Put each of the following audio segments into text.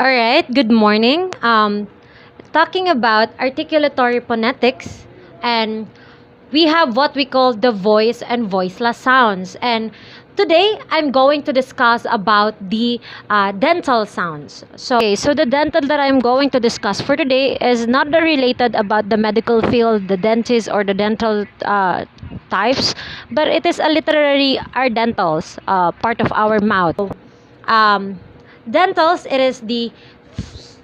All right, good morning. Talking about articulatory phonetics, and we have what we call the voice and voiceless sounds. And today I'm going to discuss about the dental sounds. So the dental that I'm going to discuss for today is not the related about the medical field, the dentist, or the dental types, but it is a literary our dentals, part of our mouth. Um, Dentals, it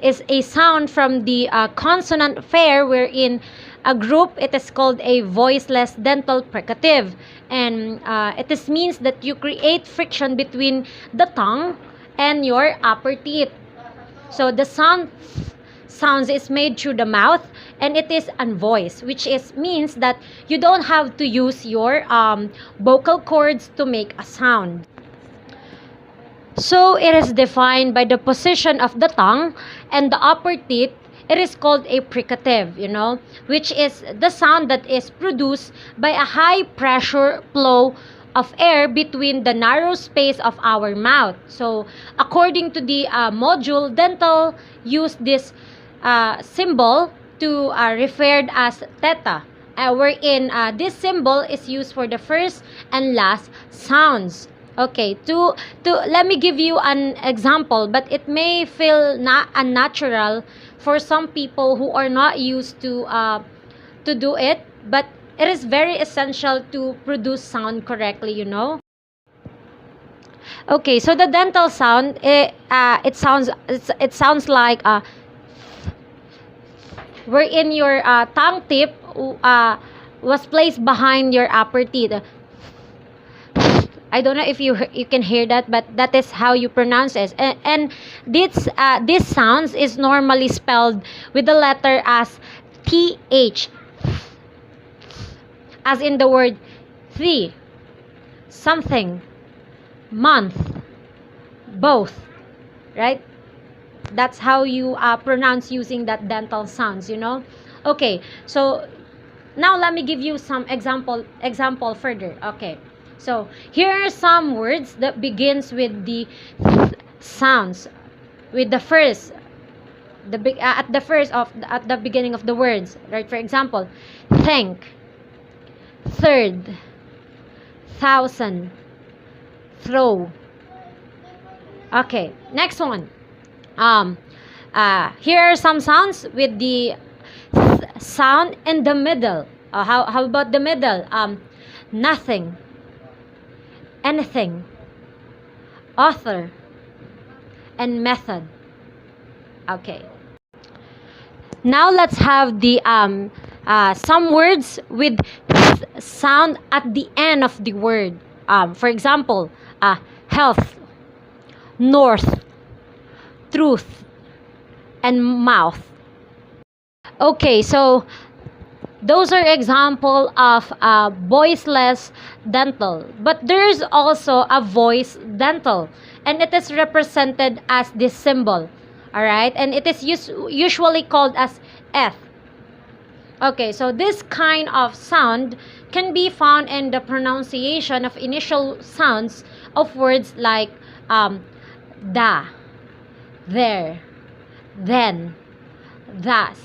is a sound from the consonant pair wherein a group it is called a voiceless dental fricative, and it is means that you create friction between the tongue and your upper teeth. So the sounds is made through the mouth, and it is unvoiced, which is means that you don't have to use your vocal cords to make a sound. So it is defined by the position of the tongue and the upper teeth. It is called a fricative, which is the sound that is produced by a high pressure flow of air between the narrow space of our mouth. So according to the module, dental use this symbol to referred as theta, wherein this symbol is used for the first and last sounds. Okay, to let me give you an example, but it may feel not unnatural for some people who are not used to do it, but it is very essential to produce sound correctly. Okay, so the dental sound, it sounds like wherein your tongue tip was placed behind your upper teeth. I don't know if you can hear that, but that is how you pronounce it. And this sounds is normally spelled with the letter as th, as in the word the, something, month, both, right? That's how you pronounce using that dental sounds. Okay, so now let me give you some example further. Okay. So here are some words that begins with the sounds, with the first, at the beginning of the words, right? For example, thank, third, thousand, throw. Okay, next one. Here are some sounds with the sound in the middle. How about the middle? Nothing, anything, author, and method. Okay. Now let's have the some words with sound at the end of the word. For example, health, north, truth, and mouth. Okay, so those are example of voiceless dental, but there's also a voice dental, and it is represented as this symbol. All right, and it is usually called as F. Okay, so this kind of sound can be found in the pronunciation of initial sounds of words like da, there, then, thus.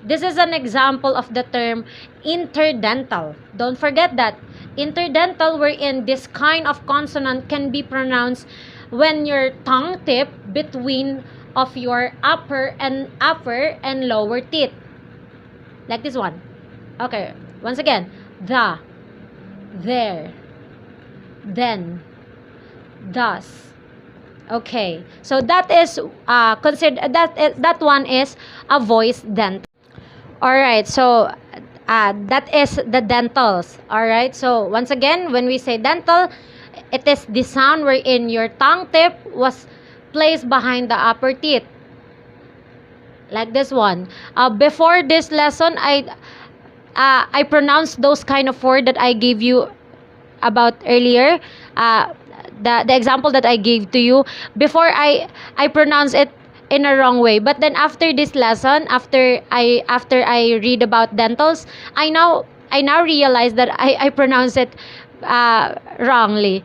This is an example of the term interdental. Don't forget that. Interdental, wherein this kind of consonant can be pronounced when your tongue tip between of your upper and lower teeth. Like this one. Okay, once again. The, there, then, thus. Okay, so that is considered that one is a voice dental. All right, so that is the dentals. All right, so once again, when we say dental, it is the sound wherein your tongue tip was placed behind the upper teeth, like this one. Before this lesson, I pronounced those kind of word that I gave you about earlier. The example that I gave to you before, I pronounce it in a wrong way, but then after this lesson, after I read about dentals, I now realize that I pronounce it wrongly.